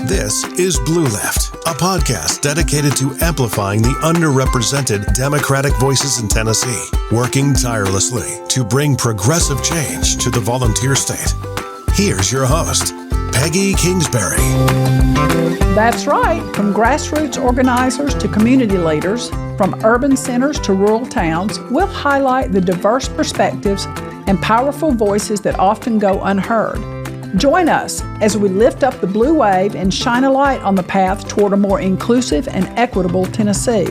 This is Blue Left, a podcast dedicated to amplifying the underrepresented Democratic voices in Tennessee, working tirelessly to bring progressive change to the volunteer state. Here's your host, Peggy Kingsbury. That's right. From grassroots organizers to community leaders, from urban centers to rural towns, we'll highlight the diverse perspectives and powerful voices that often go unheard. Join us as we lift up the blue wave and shine a light on the path toward a more inclusive and equitable Tennessee.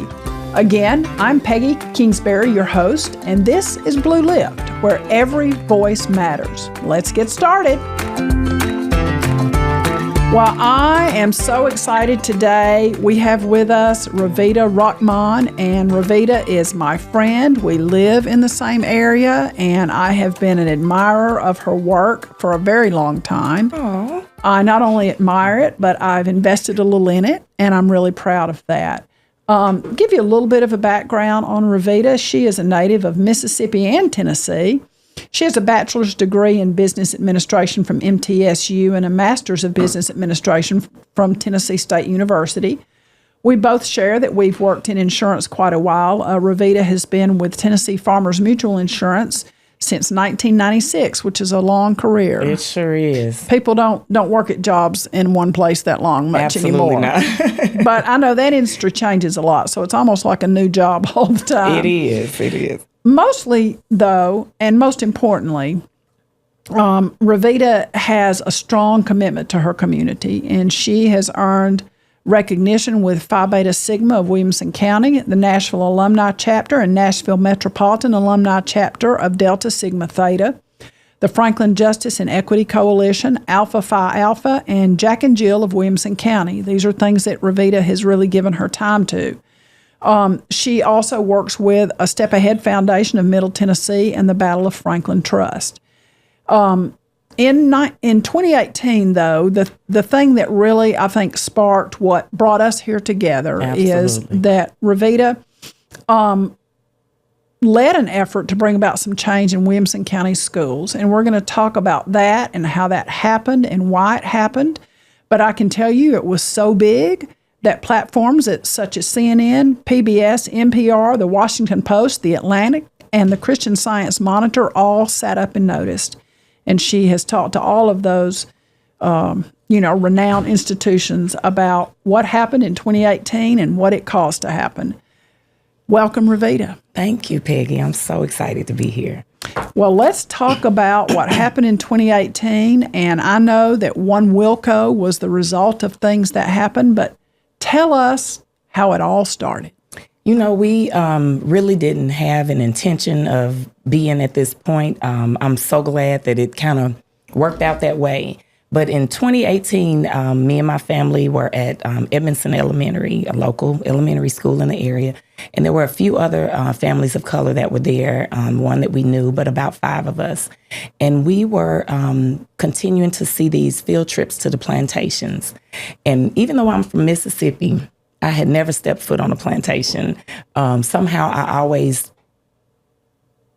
Again, I'm Peggy Kingsbury, your host, and this is Blue Lift, where every voice matters. Let's get started. Well, I am so excited today. We have with us Revida Rahman, and Revida is my friend. We live in the same area, and I have been an admirer of her work for a very long time. Aww. I not only admire it, but I've invested a little in it, and I'm really proud of that. Give you a little bit of a background on Revida. She is a native of Mississippi and Tennessee. She has a bachelor's degree in business administration from MTSU and a master's of business administration from Tennessee State University. We both share that we've worked in insurance quite a while. Revida has been with Tennessee Farmers Mutual Insurance since 1996, which is a long career. It sure is. People don't work at jobs in one place that long much Absolutely anymore. Not. But I know that industry changes a lot, so it's almost like a new job all the time. It is. Mostly, though, and most importantly, Revida has a strong commitment to her community, and she has earned recognition with Phi Beta Sigma of Williamson County, the Nashville Alumni Chapter, and Nashville Metropolitan Alumni Chapter of Delta Sigma Theta, the Franklin Justice and Equity Coalition, Alpha Phi Alpha, and Jack and Jill of Williamson County. These are things that Revida has really given her time to. She also works with a Step Ahead Foundation of Middle Tennessee and the Battle of Franklin Trust. In 2018, though, the thing that really, I think, sparked what brought us here together is that Revida led an effort to bring about some change in Williamson County schools. And we're going to talk about that and how that happened and why it happened. But I can tell you it was so big that platforms such as CNN, PBS, NPR, The Washington Post, The Atlantic, and the Christian Science Monitor all sat up and noticed. And she has talked to all of those, renowned institutions about what happened in 2018 and what it caused to happen. Welcome, Revida. Thank you, Peggy. I'm so excited to be here. Well, let's talk about what happened in 2018. And I know that One Wilco was the result of things that happened, but tell us how it all started. You know, we really didn't have an intention of being at this point. I'm so glad that it kind of worked out that way. But in 2018, me and my family were at Edmondson Elementary, a local elementary school in the area. And there were a few other families of color that were there, one that we knew, but about 5 of us. And we were continuing to see these field trips to the plantations. And even though I'm from Mississippi, I had never stepped foot on a plantation. Somehow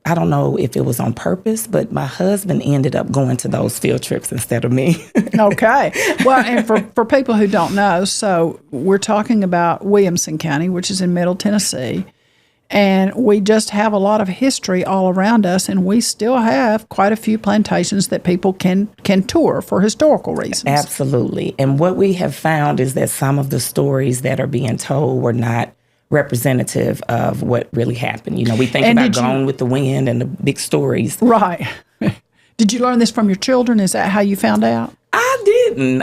I don't know if it was on purpose, but my husband ended up going to those field trips instead of me. Okay. Well, and for people who don't know, so we're talking about Williamson County, which is in Middle Tennessee, and we just have a lot of history all around us, and we still have quite a few plantations that people can tour for historical reasons. Absolutely. And what we have found is that some of the stories that are being told were not representative of what really happened. You know, we think about Gone with the Wind and the big stories. Right. Did you learn this from your children? Is that how you found out? I didn't.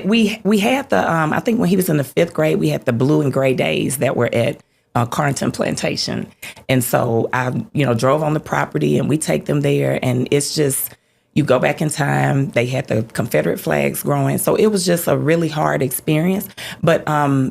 We had the, I think when he was in the 5th grade, we had the blue and gray days that were at Carrington Plantation. And so I, drove on the property and we take them there, and it's just, you go back in time, they had the Confederate flags growing. So it was just a really hard experience. But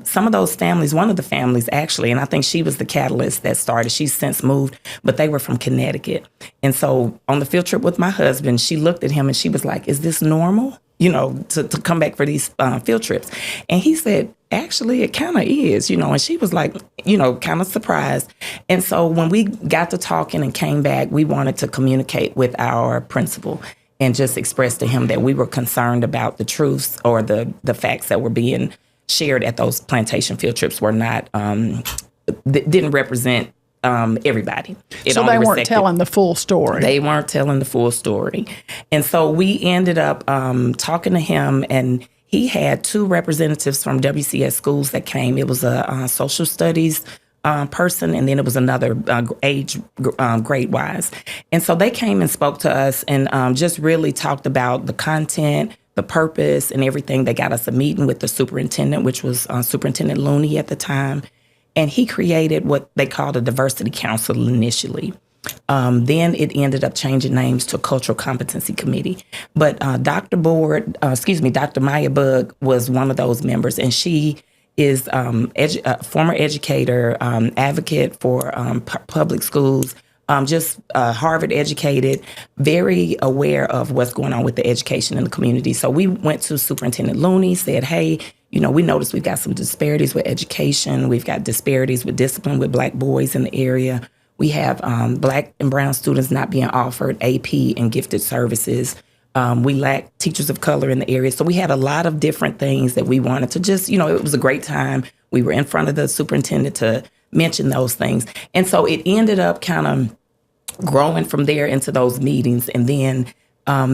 some of those families, one of the families actually, and I think she was the catalyst that started, she's since moved, but they were from Connecticut. And so on the field trip with my husband, she looked at him and she was like, is this normal? To come back for these field trips. And he said, actually, it kind of is, and she was like, kind of surprised. And so when we got to talking and came back, we wanted to communicate with our principal. and just expressed to him that we were concerned about the truths or the facts that were being shared at those plantation field trips were not, didn't represent everybody. So they weren't telling the full story. They weren't telling the full story. And so we ended up talking to him, and he had 2 representatives from WCS schools that came. It was a social studies person, and then it was another age grade-wise. And so they came and spoke to us and just really talked about the content, the purpose, and everything. They got us a meeting with the superintendent, which was Superintendent Looney at the time. And he created what they called a diversity council initially. Then it ended up changing names to Cultural Competency Committee. But Dr. Maya Bug was one of those members, and she is a former educator, advocate for public schools, just Harvard educated, very aware of what's going on with the education in the community. So we went to Superintendent Looney, said, hey, we noticed we've got some disparities with education. We've got disparities with discipline with Black boys in the area. We have Black and brown students not being offered AP and gifted services. We lack teachers of color in the area. So we had a lot of different things that we wanted to just, it was a great time. We were in front of the superintendent to mention those things. And so it ended up kind of growing from there into those meetings. And then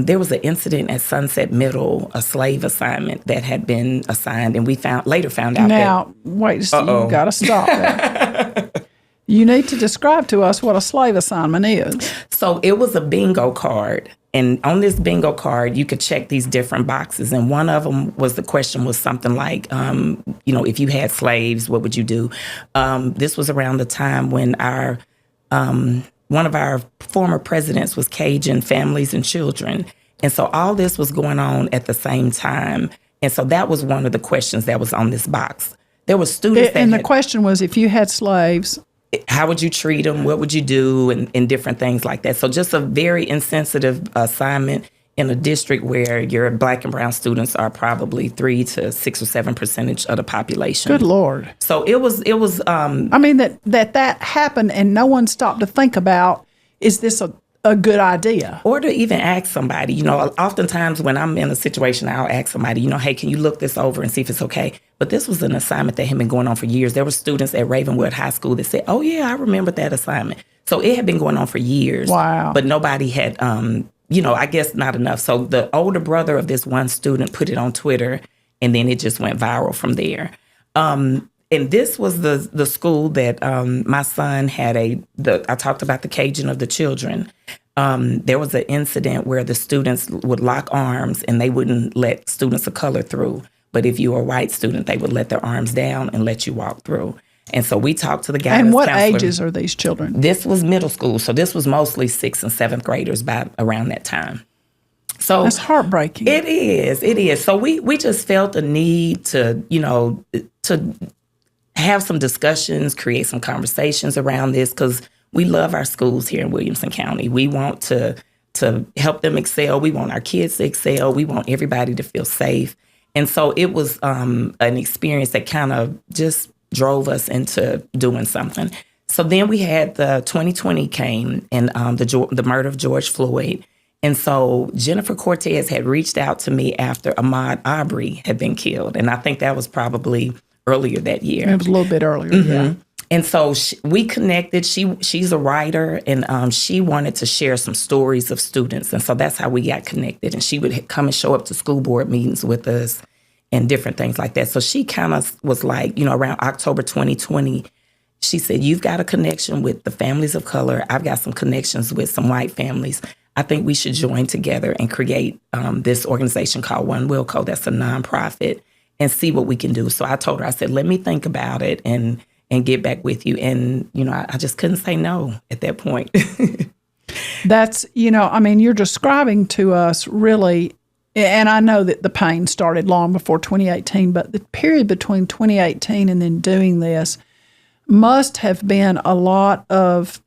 there was an incident at Sunset Middle, a slave assignment that had been assigned, and we later found out now, wait, you got to stop there. You need to describe to us what a slave assignment is. So it was a bingo card. And on this bingo card, you could check these different boxes. And one of them the question was something like, if you had slaves, what would you do? This was around the time when one of our former presidents was caging families and children. And so all this was going on at the same time. And so that was one of the questions that was on this box. There were students the question was, if you had slaves, how would you treat them? What would you do? And different things like that. So just a very insensitive assignment in a district where your Black and brown students are probably 3 to 6 or 7% of the population. Good Lord. So it was. I mean, that happened and no one stopped to think about, is this a good idea? Or to even ask somebody. Oftentimes when I'm in a situation, I'll ask somebody, hey, can you look this over and see if it's okay? But this was an assignment that had been going on for years. There were students at Ravenwood High School that said, oh, yeah, I remember that assignment. So it had been going on for years. Wow. But nobody had, I guess not enough. So the older brother of this one student put it on Twitter, and then it just went viral from there. And this was the school that my son had I talked about the caging of the children. There was an incident where the students would lock arms and they wouldn't let students of color through. But if you were a white student, they would let their arms down and let you walk through. And so we talked to the guidance counselor. And what ages are these children? This was middle school. So this was mostly 6th and 7th graders by around that time. So that's heartbreaking. It is. So we just felt a need to have some discussions, create some conversations around this, because we love our schools here in Williamson County. We want to help them excel. We want our kids to excel. We want everybody to feel safe. And so it was an experience that kind of just drove us into doing something. So then we had the 2020 came and the murder of George Floyd. And so Jennifer Cortez had reached out to me after Ahmaud Arbery had been killed. And I think that was probably earlier that year. It was a little bit earlier, mm-hmm. Yeah. And so we connected. She's a writer, and she wanted to share some stories of students. And so that's how we got connected. And she would come and show up to school board meetings with us and different things like that. So she kind of was like, around October 2020, she said, you've got a connection with the families of color. I've got some connections with some white families. I think we should join together and create this organization called One Wilco. That's a nonprofit, and see what we can do. So I told her, I said, let me think about it and get back with you. And, I just couldn't say no at that point. That's, you're describing to us really, and I know that the pain started long before 2018, but the period between 2018 and then doing this must have been a lot of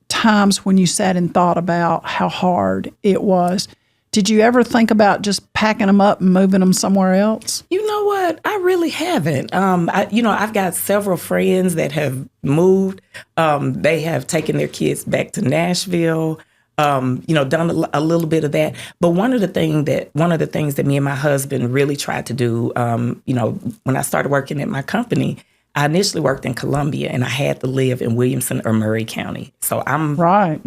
times when you sat and thought about how hard it was. Did you ever think about just packing them up and moving them somewhere else? You know what? I really haven't. I've got several friends that have moved. They have taken their kids back to Nashville. done a little bit of that. But one of the things that me and my husband really tried to do, when I started working at my company, I initially worked in Columbia, and I had to live in Williamson or Murray County. So I'm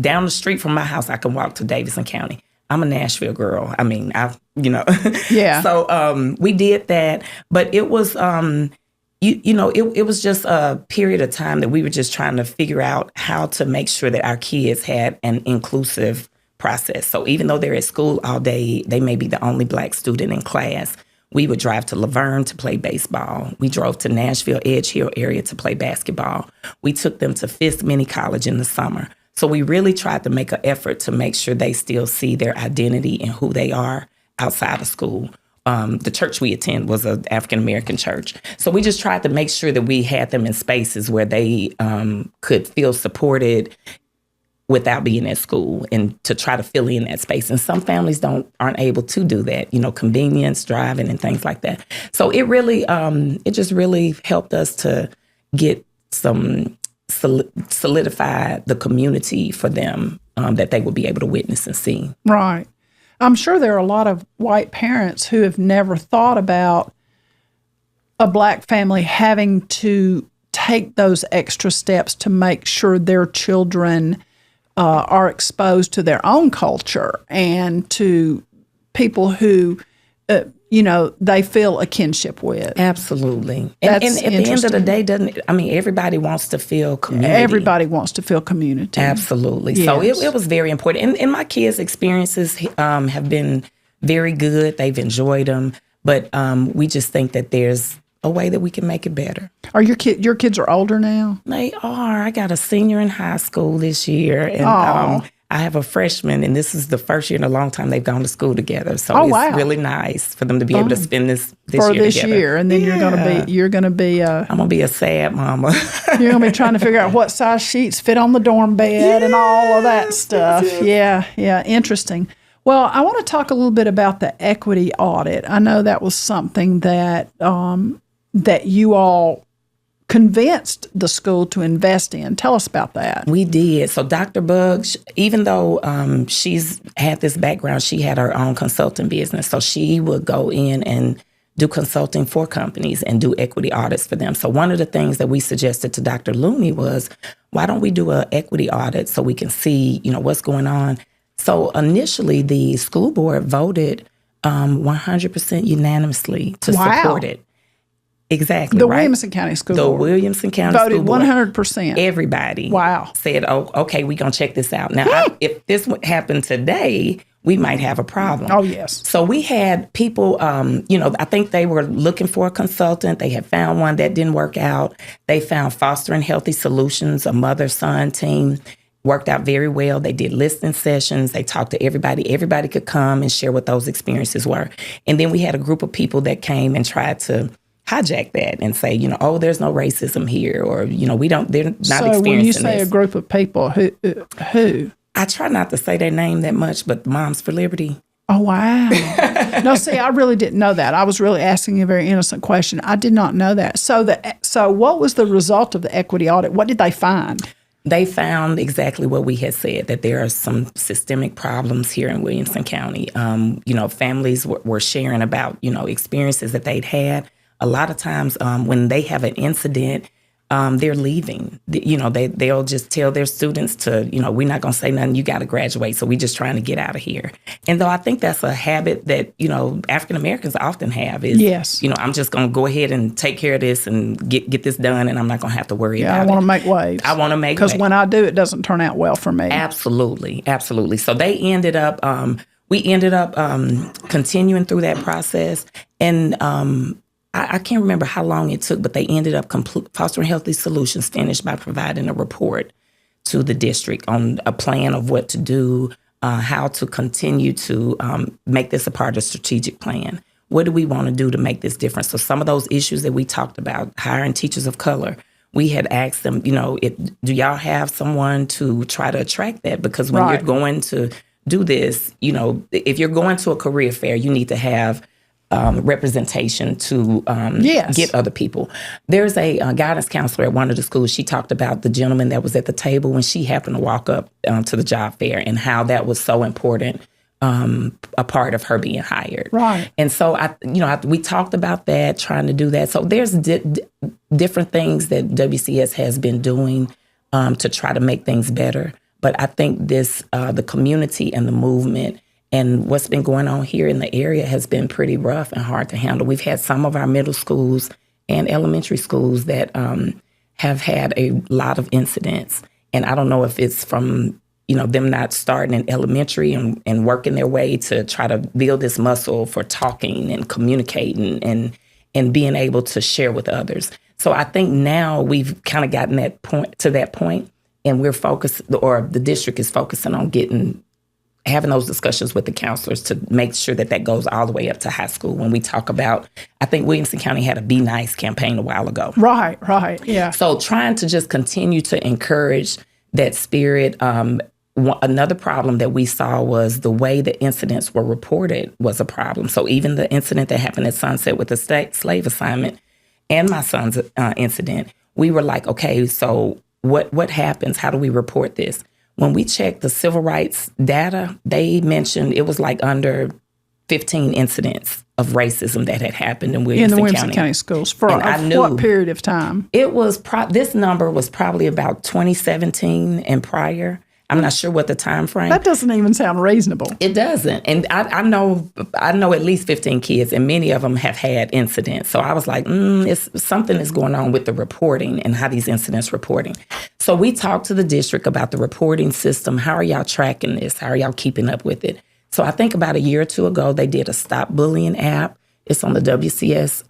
down the street from my house. I can walk to Davidson County. I'm a Nashville girl. I mean, Yeah. So we did that, but it was, it was just a period of time that we were just trying to figure out how to make sure that our kids had an inclusive process. So even though they're at school all day, they may be the only Black student in class. We would drive to Laverne to play baseball. We drove to Nashville, Edge Hill area to play basketball. We took them to Fisk Mini College in the summer. So we really tried to make an effort to make sure they still see their identity and who they are outside of school. The church we attend was an African-American church. So we just tried to make sure that we had them in spaces where they could feel supported without being at school, and to try to fill in that space. And some families aren't able to do that, convenience, driving, and things like that. So it really, it just really helped us to get some solidify the community for them that they would be able to witness and see. Right. I'm sure there are a lot of white parents who have never thought about a Black family having to take those extra steps to make sure their children are exposed to their own culture and to people who, they feel a kinship with. Absolutely. And at the end of the day, everybody wants to feel community. Everybody wants to feel community. Absolutely. Yes. So it was very important. And my kids' experiences have been very good. They've enjoyed them. But we just think that there's a way that we can make it better. Are your kids are older now? They are. I got a senior in high school this year, and I have a freshman, and this is the first year in a long time they've gone to school together. So it's really nice for them to be able to spend this year together. And then you're gonna be I'm gonna be a sad mama. You're gonna be trying to figure out what size sheets fit on the dorm bed and all of that stuff. Yeah, interesting. Well, I want to talk a little bit about the equity audit. I know that was something that that you all convinced the school to invest in. Tell us about that. We did. So Dr. Buggs, even though she's had this background, she had her own consulting business. So she would go in and do consulting for companies and do equity audits for them. So one of the things that we suggested to Dr. Looney was, why don't we do an equity audit so we can see, what's going on? So initially, the school board voted 100% unanimously to support it. Exactly. The Williamson County School Board. The Williamson County voted School Board. 100%. Everybody. Wow. Said, oh, okay, we're going to check this out. Now, if this happened today, we might have a problem. Oh, yes. So we had people, I think they were looking for a consultant. They had found one that didn't work out. They found Fostering Healthy Solutions, a mother-son team. Worked out very well. They did listening sessions. They talked to everybody. Everybody could come and share what those experiences were. And then we had a group of people that came and tried to hijack that and say, there's no racism here, or, they're not experiencing this. So when you say a group of people, who? I try not to say their name that much, but Moms for Liberty. Oh, wow. No, see, I really didn't know that. I was really asking a very innocent question. I did not know that. So what was the result of the equity audit? What did they find? They found exactly what we had said, that there are some systemic problems here in Williamson County. Families were sharing about, experiences that they'd had. A lot of times when they have an incident, they're leaving. They'll just tell their students to, we're not going to say nothing. You got to graduate. So we're just trying to get out of here. And though I think that's a habit that, African Americans often have is, yes. I'm just going to go ahead and take care of this and get this done. And I'm not going to have to worry about it. I want to make waves. I want to make waves. Because when I do, it doesn't turn out well for me. Absolutely. Absolutely. So they ended up, we ended up continuing through that process. And, I can't remember how long it took, but they ended up Fostering Healthy Solutions finished by providing a report to the district on a plan of what to do, how to continue to make this a part of the strategic plan. What do we want to do to make this different? So some of those issues that we talked about, hiring teachers of color, we had asked them, do y'all have someone to try to attract that? Because when you're going to do this, if you're going to a career fair, you need to have representation to get other people. There's a guidance counselor at one of the schools. She talked about the gentleman that was at the table when she happened to walk up to the job fair and how that was so important, a part of her being hired. Right. And so, we talked about that, trying to do that. So there's different things that WCS has been doing to try to make things better. But I think the community and the movement and what's been going on here in the area has been pretty rough and hard to handle. We've had some of our middle schools and elementary schools that have had a lot of incidents. And I don't know if it's from, them not starting in elementary and working their way to try to build this muscle for talking and communicating and being able to share with others. So I think now we've kind of gotten that point, and we're focused, or the district is focusing on having those discussions with the counselors to make sure that goes all the way up to high school. When we talk about, I think Williamson County had a Be Nice campaign a while ago. Right, yeah. So trying to just continue to encourage that spirit. Another problem that we saw was the way the incidents were reported was a problem. So even the incident that happened at Sunset with the slave assignment and my son's incident, we were like, okay, so what happens? How do we report this? When we checked the civil rights data, they mentioned it was like under 15 incidents of racism that had happened in Williamson County schools for what period of time? It was this number was probably about 2017 and prior. I'm not sure what the time frame. That doesn't even sound reasonable. It doesn't. And I know at least 15 kids, and many of them have had incidents. So I was like, something is going on with the reporting and how these incidents reporting. So we talked to the district about the reporting system. How are y'all tracking this? How are y'all keeping up with it? So I think about a year or two ago, they did a Stop Bullying app. It's on the WCS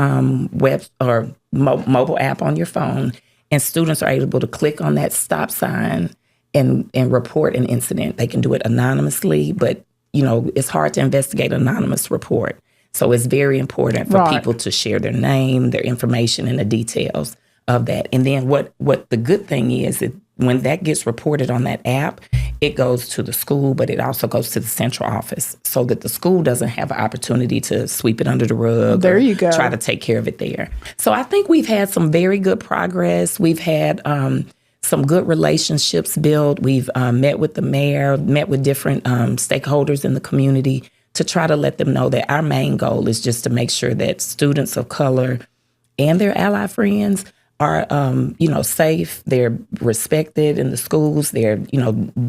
web or mobile app on your phone. And students are able to click on that stop sign and report an incident. They can do it anonymously, but, it's hard to investigate anonymous report. So it's very important for people to share their name, their information, and the details of that. And then what the good thing is that when that gets reported on that app, it goes to the school, but it also goes to the central office so that the school doesn't have an opportunity to sweep it under the rug. There you go. Try to take care of it there. So I think we've had some very good progress. We've had some good relationships built. We've met with the mayor, met with different stakeholders in the community to try to let them know that our main goal is just to make sure that students of color and their ally friends are, safe. They're respected in the schools. They're, getting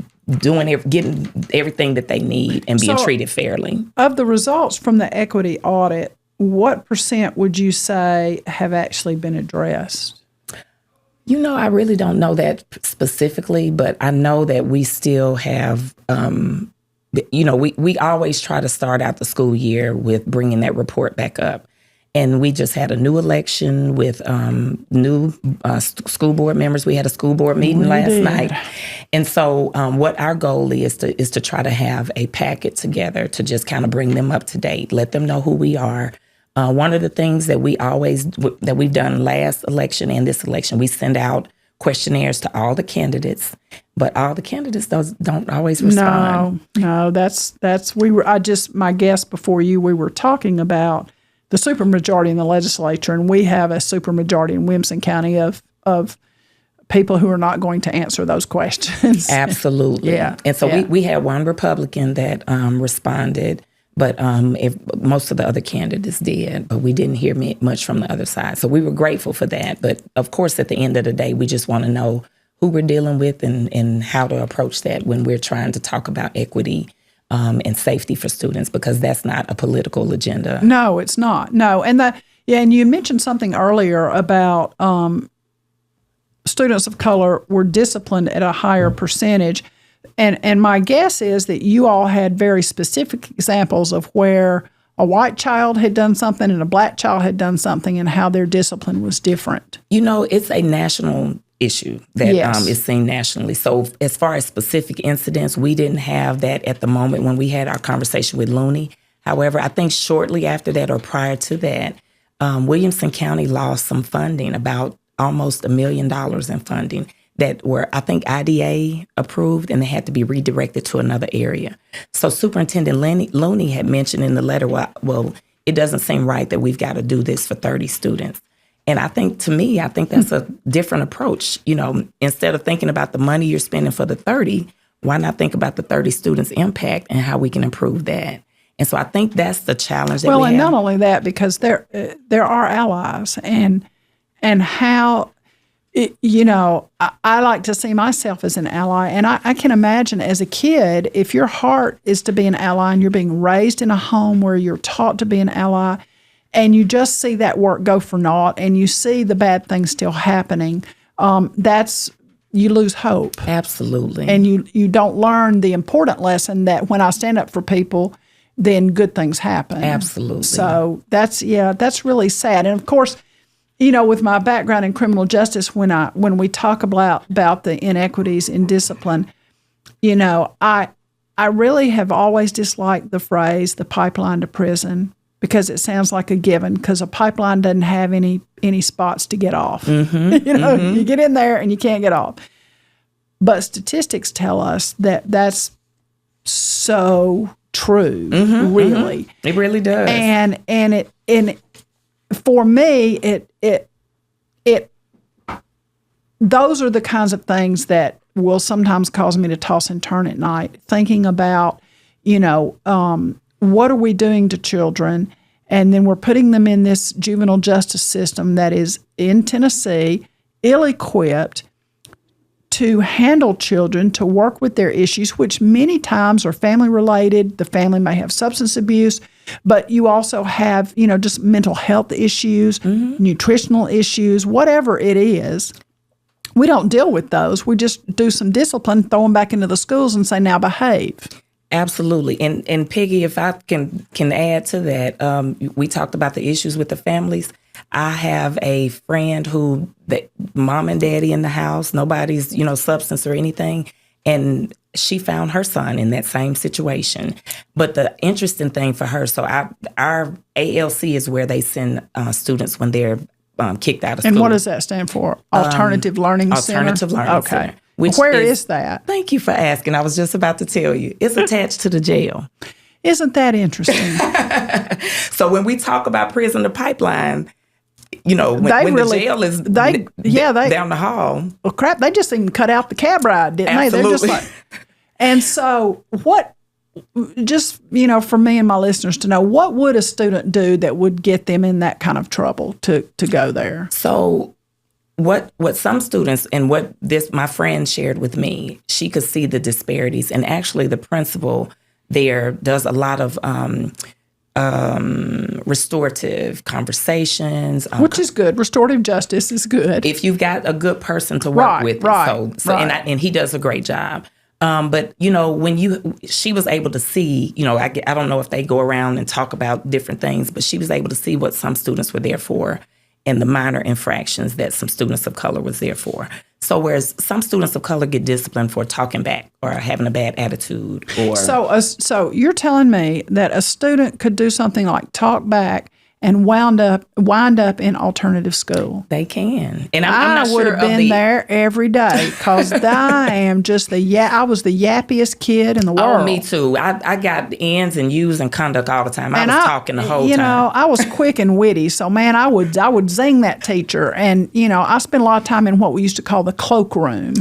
everything that they need and being treated fairly. Of the results from the equity audit, what % would you say have actually been addressed? I really don't know that specifically, but I know that we still have, we always try to start out the school year with bringing that report back up. And we just had a new election with new school board members. We had a school board meeting last night. And so what our goal is to try to have a packet together to just kind of bring them up to date, let them know who we are. One of the things that we've done last election and this election, we send out questionnaires to all the candidates, but all the candidates don't always respond. No, my guest before you, we were talking about the supermajority in the legislature, and we have a supermajority in Williamson County of people who are not going to answer those questions. Absolutely. Yeah. And so we had one Republican that responded. But most of the other candidates did, but we didn't hear much from the other side. So we were grateful for that. But of course, at the end of the day, we just want to know who we're dealing with and how to approach that when we're trying to talk about equity and safety for students, because that's not a political agenda. No, it's not. No. And you mentioned something earlier about students of color were disciplined at a higher percentage. And my guess is that you all had very specific examples of where a white child had done something and a black child had done something and how their discipline was different. It's a national issue that is seen nationally. So as far as specific incidents, we didn't have that at the moment when we had our conversation with Looney. However, I think shortly after that or prior to that, Williamson County lost some funding, about almost $1 million in funding, that were, I think, IDA approved, and they had to be redirected to another area. So Superintendent Looney had mentioned in the letter, well, it doesn't seem right that we've got to do this for 30 students. And I think that's a different approach. Instead of thinking about the money you're spending for the 30, why not think about the 30 students' impact and how we can improve that? And so I think that's the challenge that we have. Well, and not only that, because there are allies, and how, I like to see myself as an ally. And I can imagine as a kid, if your heart is to be an ally and you're being raised in a home where you're taught to be an ally, and you just see that work go for naught, and you see the bad things still happening, you lose hope. Absolutely. And you don't learn the important lesson that when I stand up for people, then good things happen. Absolutely. So that's really sad. And of course, with my background in criminal justice, when we talk about the inequities in discipline, I really have always disliked the phrase "the pipeline to prison," because it sounds like a given, because a pipeline doesn't have any spots to get off. Mm-hmm. You get in there and you can't get off. But statistics tell us that that's so true, really. Mm-hmm. It really does. And for me, it those are the kinds of things that will sometimes cause me to toss and turn at night, thinking about, what are we doing to children? And then we're putting them in this juvenile justice system that is in Tennessee, ill-equipped to handle children, to work with their issues, which many times are family-related. The family may have substance abuse, but you also have, just mental health issues, nutritional issues, whatever it is. We don't deal with those. We just do some discipline, throw them back into the schools and say, now behave. Absolutely. And Peggy, if I can add to that, we talked about the issues with the families. I have a friend who, mom and daddy in the house, nobody's, substance or anything. And she found her son in that same situation. But the interesting thing for her, so our ALC is where they send students when they're kicked out of school. And what does that stand for? Alternative Learning Center? Alternative Learning Center. Where is that? Thank you for asking. I was just about to tell you. It's attached to the jail. Isn't that interesting? So when we talk about prison to pipeline, when the jail is down the hall. Well, crap, they just even cut out the cab ride, didn't Absolutely. they? They're just and so what, just, for me and my listeners to know, what would a student do that would get them in that kind of trouble to go there? So what some students, and what my friend shared with me, she could see the disparities. And actually the principal there does a lot of restorative conversations. Which is good. Restorative justice is good. If you've got a good person to work with. Right. And he does a great job. But, she was able to see, I don't know if they go around and talk about different things, but she was able to see what some students were there for and the minor infractions that some students of color was there for. So whereas some students of color get disciplined for talking back or having a bad attitude, or so you're telling me that a student could do something like talk back and wind up in alternative school. They can, and I'm not I would sure have been there every day, because I am just I was the yappiest kid in the world. Oh, me too. I got ends and U's and conduct all the time. I was talking the whole time. I was quick and witty, so man, I would zing that teacher, and I spent a lot of time in what we used to call the cloakroom.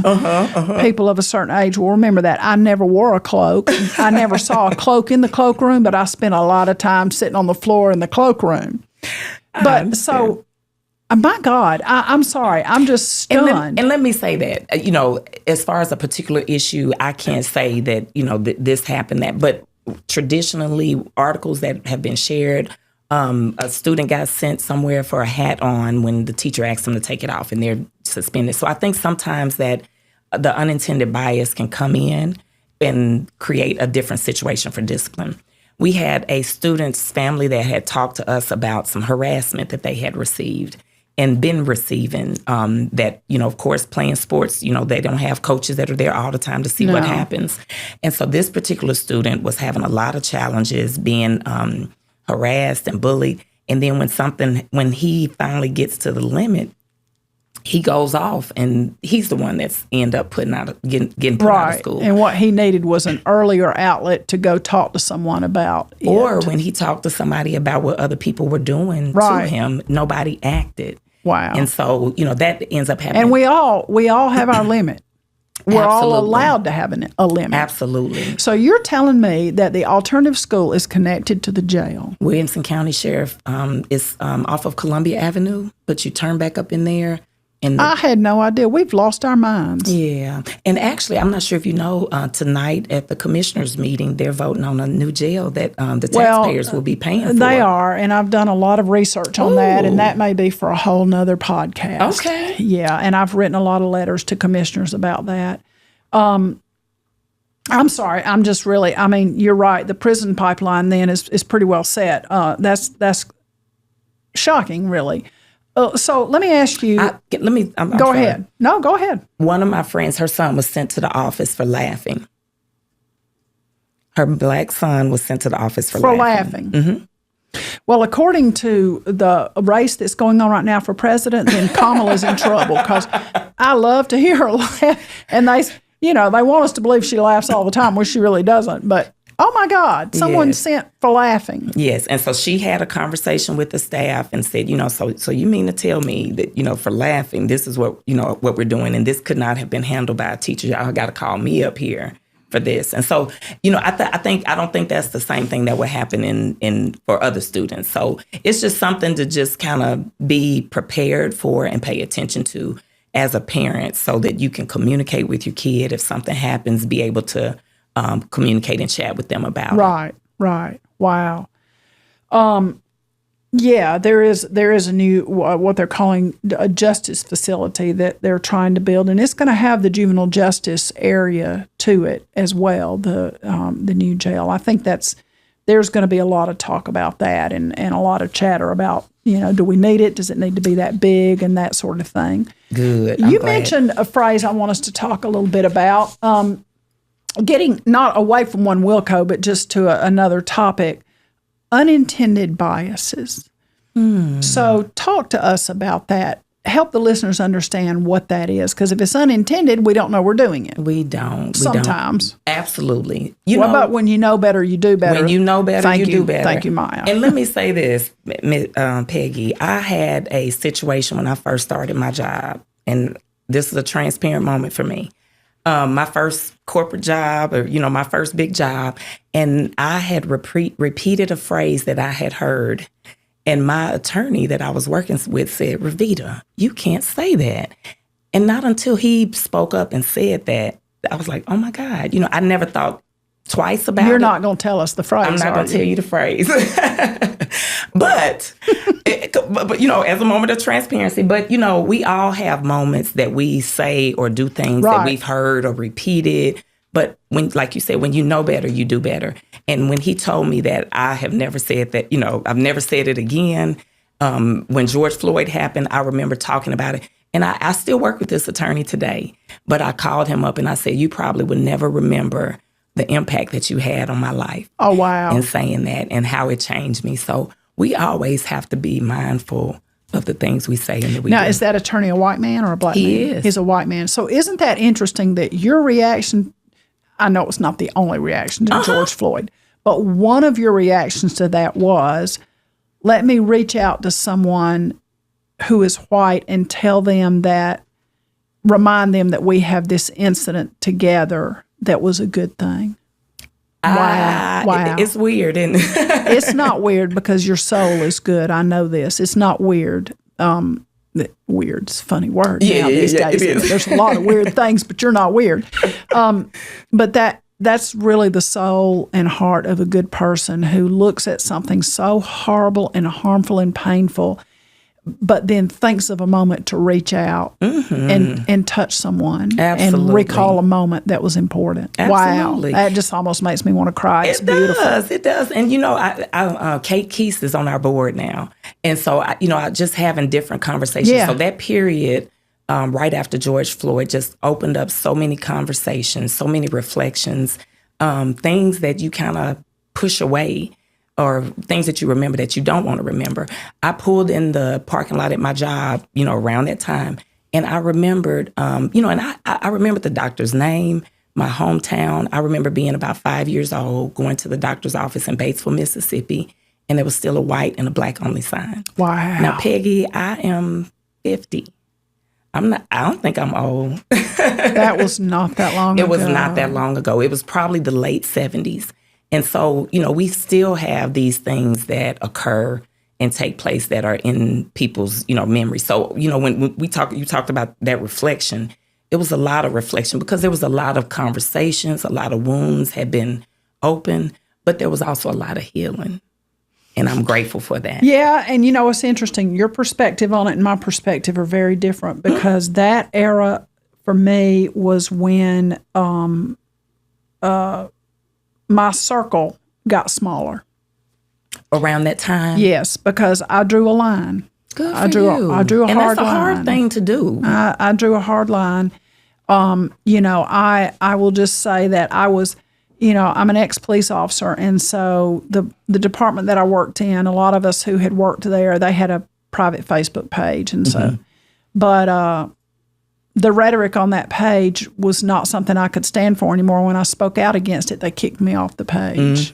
People of a certain age will remember that. I never wore a cloak. I never saw a cloak in the cloakroom, but I spent a lot of time sitting on the floor in the cloakroom. But so, my God, I'm sorry. I'm just stunned. And let me say that, as far as a particular issue, I can't say that, this happened, that. But traditionally, articles that have been shared, a student got sent somewhere for a hat on when the teacher asked them to take it off, and they're suspended. So I think sometimes that the unintended bias can come in and create a different situation for discipline. We had a student's family that had talked to us about some harassment that they had received and been receiving, that, of course, playing sports, they don't have coaches that are there all the time to see what happens. And so this particular student was having a lot of challenges, being harassed and bullied. And then when he finally gets to the limit, he goes off, and he's the one that's end up getting put out of school. And what he needed was an earlier outlet to go talk to someone about it. Or when he talked to somebody about what other people were doing to him, nobody acted. Wow. And so, that ends up happening. And we all have our limit. We're all allowed to have a limit. Absolutely. So you're telling me that the alternative school is connected to the jail? Williamson County Sheriff is off of Columbia Avenue, but you turn back up in there. And I had no idea. We've lost our minds. Yeah. And actually, I'm not sure if you know, tonight at the commissioners meeting, they're voting on a new jail that the taxpayers will be paying for. They are, and I've done a lot of research on that, and that may be for a whole nother podcast. Okay. Yeah, and I've written a lot of letters to commissioners about that. I'm sorry. I'm just really, you're right. The prison pipeline then is pretty well set. That's shocking, really. So let me ask you. Go ahead. No, go ahead. One of my friends, her son was sent to the office for laughing. Her black son was sent to the office for laughing. Mm-hmm. Well, according to the race that's going on right now for president, then Kamala's in trouble, because I love to hear her laugh. And they want us to believe she laughs all the time, which she really doesn't. But oh my God, someone sent for laughing. Yes. And so she had a conversation with the staff and said, so you mean to tell me that, for laughing, this is what we're doing, and this could not have been handled by a teacher. Y'all got to call me up here for this. And so, I don't think that's the same thing that would happen in for other students. So it's just something to just kind of be prepared for and pay attention to as a parent, so that you can communicate with your kid if something happens, be able to communicate and chat with them about it. Right. Wow. Yeah, there is a new, what they're calling a justice facility that they're trying to build, and it's going to have the juvenile justice area to it as well, the new jail. I think there's going to be a lot of talk about that and a lot of chatter about, do we need it? Does it need to be that big and that sort of thing? Good. You mentioned a phrase I want us to talk a little bit about. Getting not away from One Wilco, but just to another topic, unintended biases. So talk to us about that. Help the listeners understand what that is, because if it's unintended, we don't know we're doing it. We don't. Sometimes. Absolutely. What about when you know better, you do better? When you know better, you do better. Thank you, Maya. And let me say this, Peggy. I had a situation when I first started my job, and this is a transparent moment for me. My first corporate job, or my first big job, and I had repeated a phrase that I had heard, and my attorney that I was working with said, "Revida, you can't say that." And not until he spoke up and said that, I was like, "Oh my God!" I never thought twice about it. You're not going to tell us the phrase. I'm not going to tell you the phrase, but as a moment of transparency. But we all have moments that we say or do things that we've heard or repeated. But when, like you said, when you know better, you do better. And when he told me that, I have never said that. I've never said it again. When George Floyd happened, I remember talking about it. And I still work with this attorney today. But I called him up and I said, "You probably would never remember the impact that you had on my life." Oh, wow. And saying that and how it changed me. So we always have to be mindful of the things we say and that we do. Now, is that attorney a white man or a black man? He is. He's a white man. So isn't that interesting that your reaction, I know it's not the only reaction to George Floyd, but one of your reactions to that was, let me reach out to someone who is white and tell them that, remind them that we have this incident together that was a good thing. Wow. It's weird, isn't it? It's not weird because your soul is good. I know this. It's not weird. Weird's a funny word now these days. It is. There's a lot of weird things, but you're not weird. But that's really the soul and heart of a good person who looks at something so horrible and harmful and painful, but then thinks of a moment to reach out and touch someone. Absolutely. And recall a moment that was important. Absolutely. Wow. That just almost makes me want to cry. It's beautiful. It does. And, Kate Keese is on our board now. And so, I just having different conversations. Yeah. So that period right after George Floyd just opened up so many conversations, so many reflections, things that you kind of push away, or things that you remember that you don't want to remember. I pulled in the parking lot at my job, around that time, And I remembered, and I remembered the doctor's name, my hometown. I remember being about 5 years old, going to the doctor's office in Batesville, Mississippi, and there was still a white and a black only sign. Wow. Now, Peggy, I am 50. I don't think I'm old. That was not that long ago. It was not that long ago. It was probably the late 70s. And so, we still have these things that occur and take place that are in people's, memory. So, when you talked about that reflection, it was a lot of reflection because there was a lot of conversations, a lot of wounds had been open, but there was also a lot of healing. And I'm grateful for that. Yeah, and it's interesting. Your perspective on it and my perspective are very different because that era for me was when my circle got smaller. Around that time? Yes, because I drew a line. Good for I drew you. A hard line. And that's a hard thing to do. I drew a hard line. I will just say that I was, I'm an ex-police officer, and so the department that I worked in, a lot of us who had worked there, they had a private Facebook page, and so, but the rhetoric on that page was not something I could stand for anymore. When I spoke out against it, they kicked me off the page.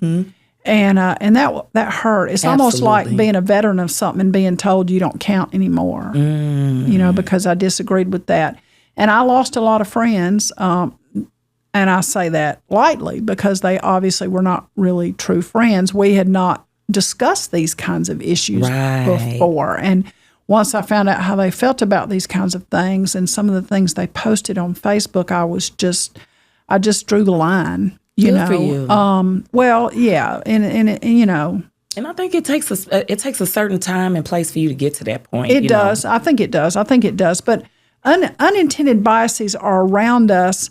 And that hurt. It's almost like being a veteran of something and being told you don't count anymore, because I disagreed with that. And I lost a lot of friends, and I say that lightly because they obviously were not really true friends. We had not discussed these kinds of issues before. And once I found out how they felt about these kinds of things and some of the things they posted on Facebook, I just drew the line. Good for you. Well, yeah, and and I think it takes a certain time and place for you to get to that point. It does. I think it does. But unintended biases are around us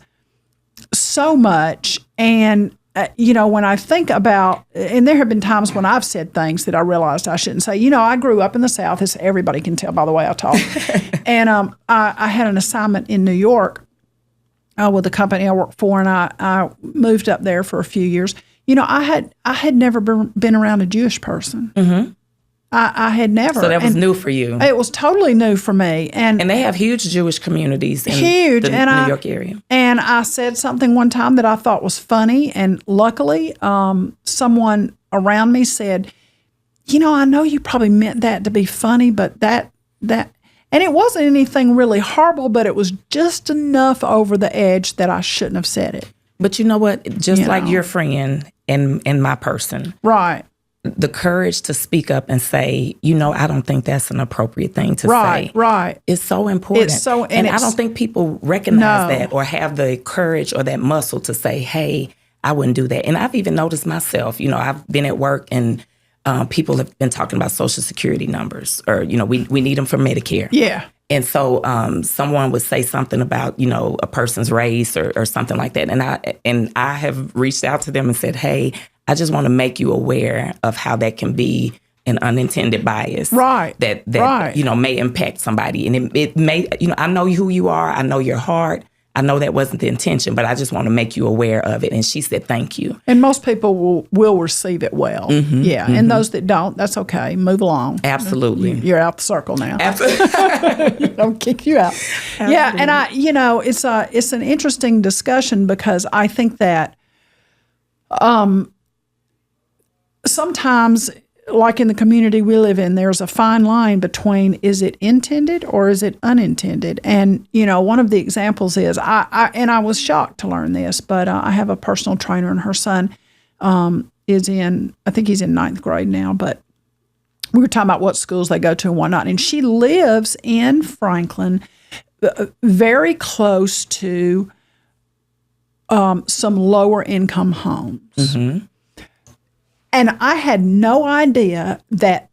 so much, and when I think about, and there have been times when I've said things that I realized I shouldn't say. I grew up in the South, as everybody can tell by the way I talk, and I had an assignment in New York. With the company I worked for, and I moved up there for a few years. I had never been around a Jewish person. I had never. So that was new for you. It was totally new for me, and they have huge Jewish communities in the New York area. And I said something one time that I thought was funny, and luckily, someone around me said, "I know you probably meant that to be funny, but that." And it wasn't anything really horrible, but it was just enough over the edge that I shouldn't have said it. But you know what? Just like your friend and my person. Right. The courage to speak up and say, I don't think that's an appropriate thing to say. Right. It's so important. And I don't think people recognize that or have the courage or that muscle to say, hey, I wouldn't do that. And I've even noticed myself, I've been at work and people have been talking about Social Security numbers, or we need them for Medicare. Yeah. And so someone would say something about a person's race or something like that, and I have reached out to them and said, hey, I just want to make you aware of how that can be an unintended bias, right? That may impact somebody, and it may I know who you are, I know your heart. I know that wasn't the intention, but I just want to make you aware of it. And she said, thank you. And most people will receive it well. Yeah. And those that don't, that's okay. Move along. Absolutely. You're out the circle now. Absolutely. Don't kick you out. Absolutely. Yeah. And it's an interesting discussion because I think that sometimes, like in the community we live in, there's a fine line between is it intended or is it unintended? And, one of the examples is, I was shocked to learn this, but I have a personal trainer and her son is I think he's in 9th grade now, but we were talking about what schools they go to and whatnot. And she lives in Franklin, very close to some lower income homes. Mm-hmm. And I had no idea that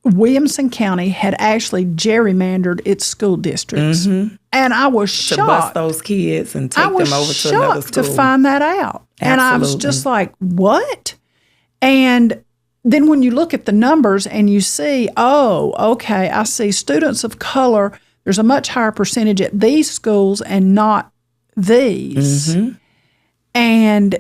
Williamson County had actually gerrymandered its school districts. Mm-hmm. And I was shocked. To bust those kids and take them over to another school. I was shocked to find that out. Absolutely. And I was just like, what? And then when you look at the numbers and you see, oh, okay, I see students of color, there's a much higher percentage at these schools and not these. Mm-hmm. And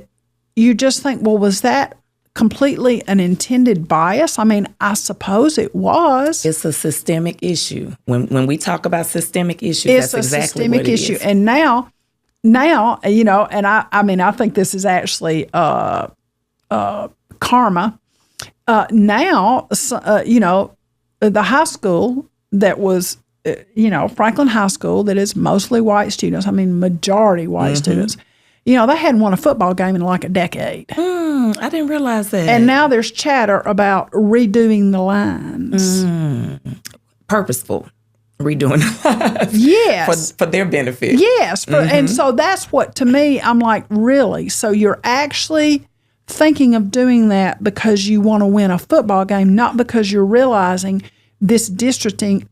you just think, well, was that completely an intended bias? I mean, I suppose it was. It's a systemic issue. When we talk about systemic issues, It's that's exactly systemic what it issue. is. And now, you know, and I mean, I think this is actually karma. Now, you know, the high school that was, you know, Franklin High School, that is mostly white students, I mean, majority white students, you know, they hadn't won a football game in like a decade. I didn't realize that. And now there's chatter about redoing the lines. Purposeful redoing the lines. Yes. For their benefit. Yes. And so that's what, to me, I'm like, really? So you're actually thinking of doing that because you want to win a football game, not because you're realizing this districting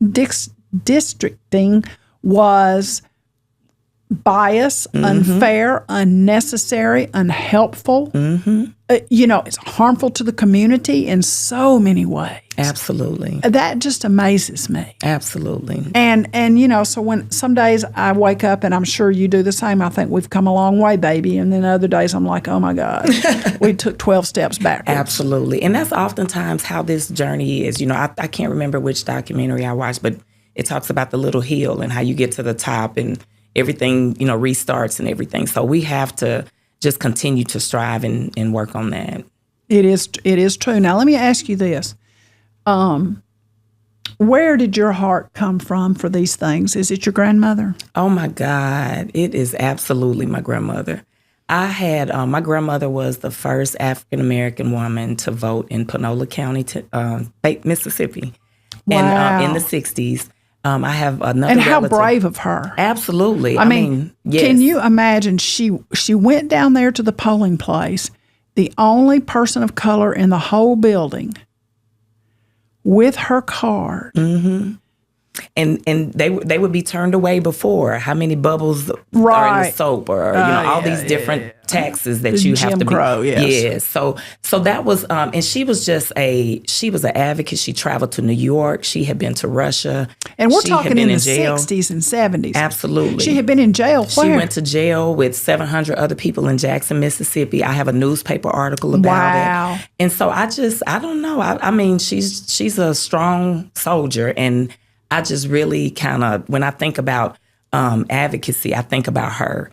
was bias, unfair, unnecessary, unhelpful. You know, it's harmful to the community in so many ways. Absolutely. That just amazes me. Absolutely. And you know, so when some days I wake up, and I'm sure you do the same, I think we've come a long way, baby. And then other days I'm like, oh my God, we took 12 steps backwards. Absolutely. And that's oftentimes how this journey is. You know, I can't remember which documentary I watched, but it talks about the little hill and how you get to the top and everything, you know, restarts and everything. So we have to just continue to strive and work on that. It is true. Now, let me ask you this. Where did your heart come from for these things? Is it your grandmother? Oh, my God. It is absolutely my grandmother. I had, my grandmother was the first African-American woman to vote in Panola County, Mississippi. Wow. And in the 60s. I have another And how relative. brave of her. Absolutely. I mean, yes. Can you imagine she went down there to the polling place, the only person of color in the whole building, with her card. And they would be turned away before. How many bubbles are in Right. the soap, or all these different taxes that you have Jim to be. Crow, yes. Yes. So that was, and she was an advocate. She traveled to New York. She had been to Russia. And we're She had talking been in the jail. 60s and 70s. Absolutely. She had been in jail where? She went to jail with 700 other people in Jackson, Mississippi. I have a newspaper article about Wow. it. And so I don't know. I mean, she's a strong soldier, and I just really kind of, when I think about advocacy, I think about her.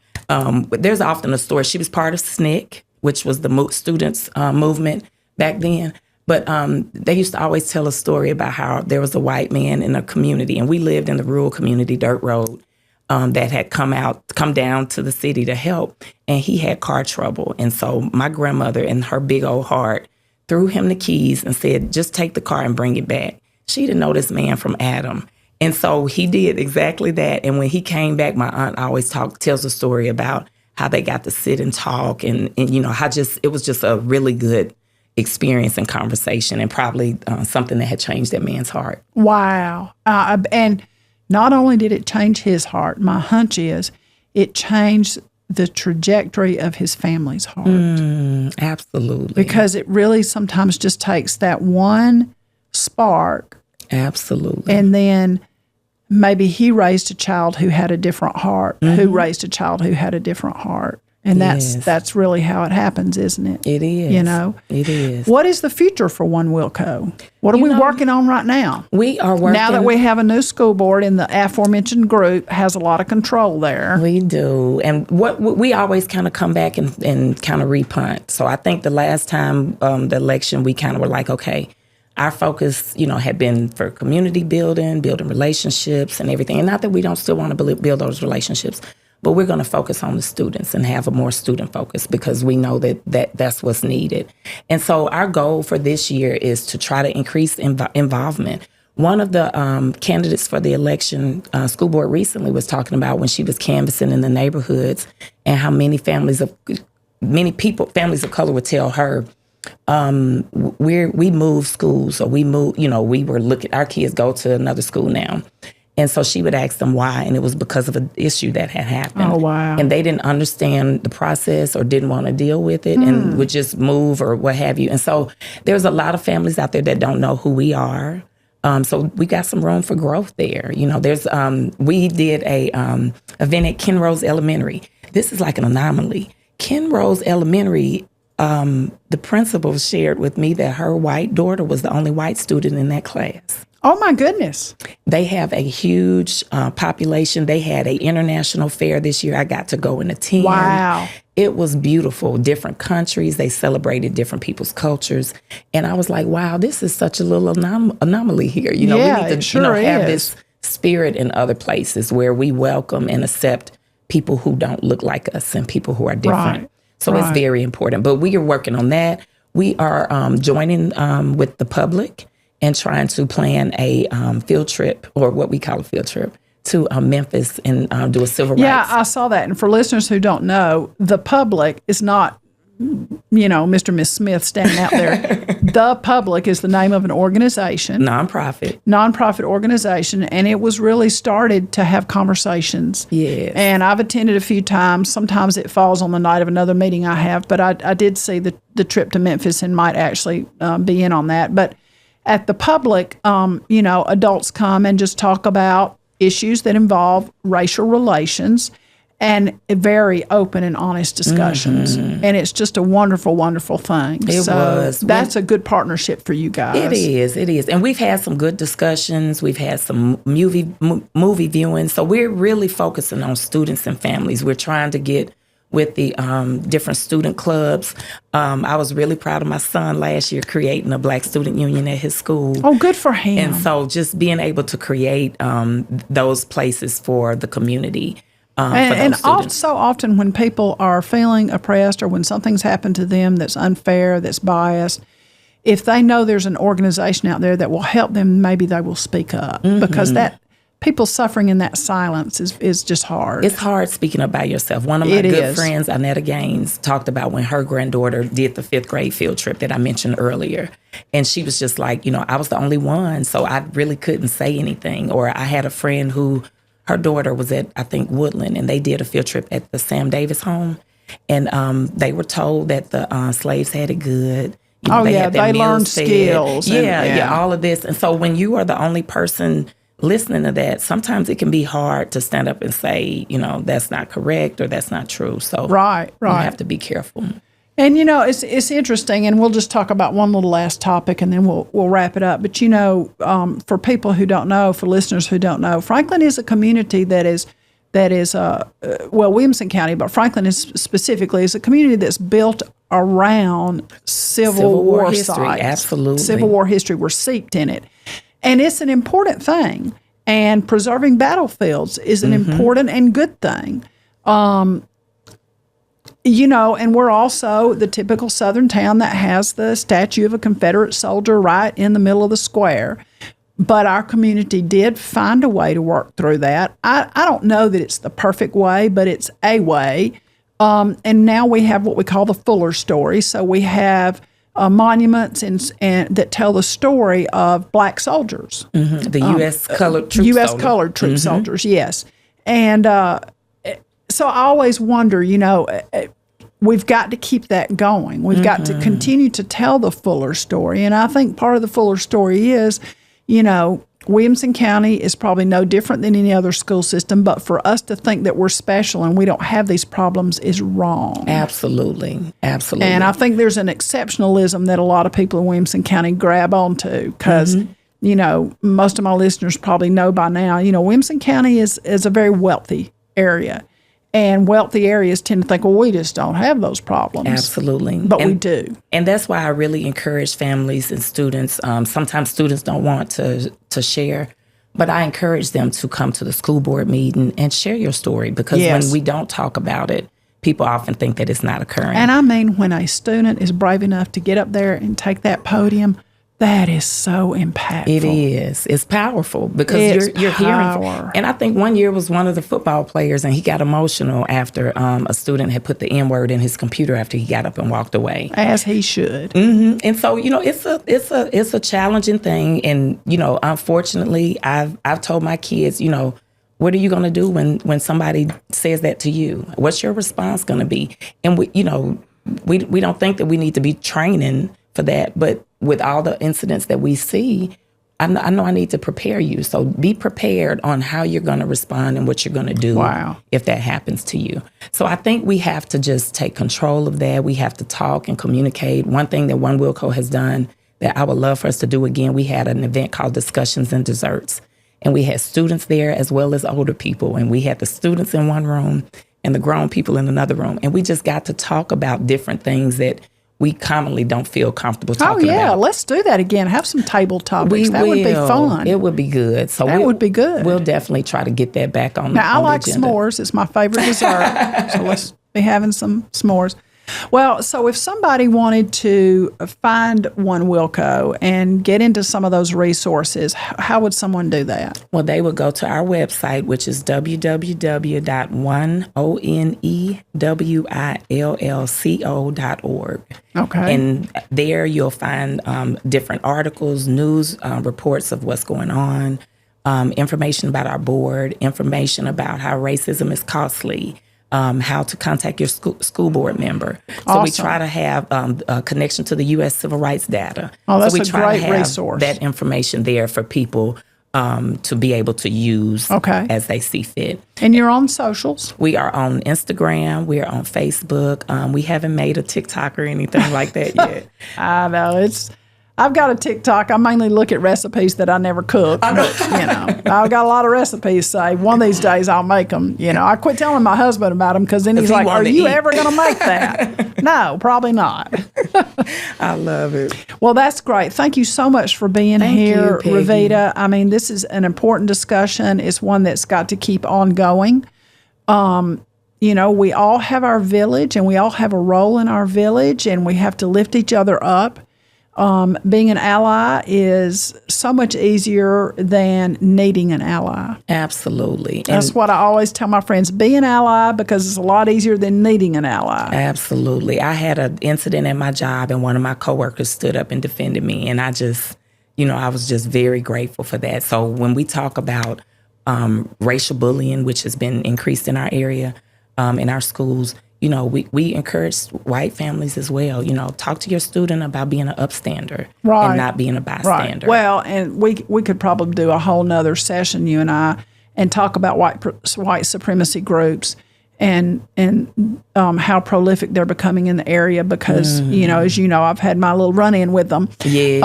There's often a story. She was part of SNCC, which was the students' movement back then. But they used to always tell a story about how there was a white man in a community, and we lived in the rural community, Dirt Road, that had come down to the city to help, and he had car trouble. And so my grandmother, in her big old heart, threw him the keys and said, just take the car and bring it back. She didn't know this man from Adam. And so he did exactly that. And when he came back, my aunt always tells a story about how they got to sit and talk, and you know, how it was just a really good experience and conversation, and probably something that had changed that man's heart. Wow. And not only did it change his heart, my hunch is it changed the trajectory of his family's heart. Absolutely. Because it really sometimes just takes that one spark. Absolutely. And then maybe he raised a child who had a different heart, who raised a child who had a different heart. And that's really how it happens, isn't it? It is. You know? It is. What is the future for One Wilco? What are we working on right now? We are working. Now that we have a new school board, and the aforementioned group has a lot of control there. We do. And what we always kind of come back and kind of repunt. So I think the last time the election, we kind of were like, okay, our focus, you know, had been for community building relationships and everything. And not that we don't still want to build those relationships, but we're going to focus on the students and have a more student focus, because we know that's what's needed. And so our goal for this year is to try to increase involvement. One of the candidates for the election, school board recently, was talking about when she was canvassing in the neighborhoods, and how many families of color would tell her, we moved schools, or we were looking, our kids go to another school now. And so she would ask them why, and it was because of an issue that had happened. Oh, wow. And they didn't understand the process or didn't want to deal with it and would just move or what have you. And so there's a lot of families out there that don't know who we are. So we got some room for growth there. You know, we did a event at Kenrose Elementary. This is like an anomaly. Kenrose Elementary, the principal shared with me that her white daughter was the only white student in that class. Oh, my goodness. They have a huge population. They had an international fair this year. I got to go and attend. Wow. It was beautiful. Different countries. They celebrated different people's cultures. And I was like, wow, this is such a little anomaly here. We need to sure have is. this spirit in other places where we welcome and accept people who don't look like us and people who are different. Right. So it's very important. But we are working on that. We are joining with the public and trying to plan a field trip, or what we call a field trip, to Memphis and do a civil rights. Yeah, I saw that. And for listeners who don't know, the public is not, Mr. and Miss Smith standing out there. The public is the name of an organization. Nonprofit organization. And it was really started to have conversations. Yes. And I've attended a few times. Sometimes it falls on the night of another meeting I have. But I did see the trip to Memphis and might actually be in on that. But at the public, adults come and just talk about issues that involve racial relations and very open and honest discussions. Mm-hmm. And it's just a wonderful, wonderful thing. It was. That's a good partnership for you guys. It is. And we've had some good discussions. We've had some movie viewing. So we're really focusing on students and families. We're trying to get with the different student clubs. I was really proud of my son last year creating a Black Student Union at his school. Oh, good for him. And so just being able to create those places for the community. And so often when people are feeling oppressed or when something's happened to them that's unfair, that's biased, if they know there's an organization out there that will help them, maybe they will speak up. Mm-hmm. Because people suffering in that silence is just hard. It's hard speaking up by yourself. One of my good friends, Annetta Gaines, talked about when her granddaughter did the 5th grade field trip that I mentioned earlier. And she was just like, I was the only one, so I really couldn't say anything. Or I had a friend who, her daughter was at, I think, Woodland, and they did a field trip at the Sam Davis home. And they were told that the slaves had it good. They learned skills. All of this. And so when you are the only person listening to that, sometimes it can be hard to stand up and say, that's not correct or that's not true. So right. You have to be careful. And, it's interesting, and we'll just talk about one little last topic, and then we'll wrap it up. But, for people who don't know, for listeners who don't know, Franklin is a community that is Williamson County, but Franklin is specifically is a community that's built around Civil War history, sites. Absolutely. Civil War history. We're steeped in it. And it's an important thing. And preserving battlefields is an important and good thing. And we're also the typical Southern town that has the statue of a Confederate soldier right in the middle of the square. But our community did find a way to work through that. I don't know that it's the perfect way, but it's a way. And now we have what we call the Fuller story. So we have monuments and that tell the story of Black soldiers. Mm-hmm. The U.S. colored troop soldiers. U.S. colored troop soldiers, yes. And so I always wonder, we've got to keep that going. We've got to continue to tell the Fuller story. And I think part of the Fuller story is, Williamson County is probably no different than any other school system, but for us to think that we're special and we don't have these problems is wrong. Absolutely. And I think there's an exceptionalism that a lot of people in Williamson County grab onto because, most of my listeners probably know by now, Williamson County is a very wealthy area. And wealthy areas tend to think, well, we just don't have those problems. Absolutely. But we do. And that's why I really encourage families and students. Sometimes students don't want to share, but I encourage them to come to the school board meeting and share your story because when we don't talk about it, people often think that it's not occurring. And I mean, when a student is brave enough to get up there and take that podium, that is so impactful. It is. It's powerful because you're hearing. And I think one year was one of the football players, and he got emotional after a student had put the N-word in his computer after he got up and walked away. As he should. Mm-hmm. And so it's a challenging thing, and unfortunately, I've told my kids, what are you going to do when somebody says that to you? What's your response going to be? And we don't think that we need to be training for that, but with all the incidents that we see, I know I need to prepare you. So be prepared on how you're going to respond and what you're going to do if that happens to you. So I think we have to just take control of that. We have to talk and communicate. One thing that One Wilco has done that I would love for us to do again, we had an event called Discussions and Desserts. And we had students there as well as older people. And we had the students in one room and the grown people in another room. And we just got to talk about different things that we commonly don't feel comfortable talking about. Oh, yeah. Let's do that again. Have some table topics. That would be fun. It would be good. So that would be good. We'll definitely try to get that back on the agenda. Now, I like s'mores. It's my favorite dessert. So let's be having some s'mores. Well, so if somebody wanted to find One Wilco and get into some of those resources, how would someone do that? Well, they would go to our website, which is www.onewillco.org. Okay. And there you'll find different articles, news reports of what's going on, information about our board, information about how racism is costly, how to contact your school board member. So we try to have a connection to the U.S. civil rights data. Oh, that's so we a try great to have resource. that information there for people to be able to use as they see fit. And you're on socials? We are on Instagram. We are on Facebook. We haven't made a TikTok or anything like that yet. I know. I've got a TikTok. I mainly look at recipes that I never cook. But, I've got a lot of recipes saved. One of these days I'll make them. I quit telling my husband about them because then he's like, are you ever going to make that? No, probably not. I love it. Well, that's great. Thank you so much for being here, you, Peggy. Ravida. I mean, this is an important discussion. It's one that's got to keep on going. We all have our village and we all have a role in our village and we have to lift each other up. Being an ally is so much easier than needing an ally. Absolutely. That's what I always tell my friends. Be an ally because it's a lot easier than needing an ally. Absolutely. I had an incident at my job and one of my coworkers stood up and defended me. And I was just very grateful for that. So when we talk about racial bullying, which has been increased in our area, in our schools, we encourage white families as well. Talk to your student about being an upstander and not being a bystander. Right. Well, and we could probably do a whole nother session, you and I, and talk about white supremacy groups and how prolific they're becoming in the area because, as you know, I've had my little run-in with them. Yes.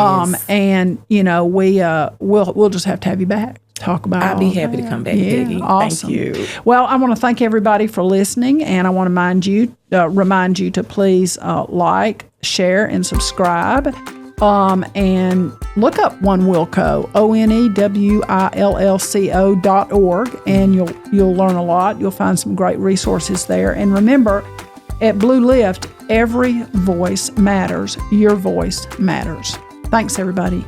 We'll just have to have you back. Talk about I'd be happy to come back, Peggy. Awesome. Thank you. Well, I want to thank everybody for listening, and I want to remind you to please like, share, and subscribe, and look up One Wilco, ONEWILLCO.org, and you'll learn a lot. You'll find some great resources there. And remember, at Blue Lift, every voice matters. Your voice matters. Thanks, everybody.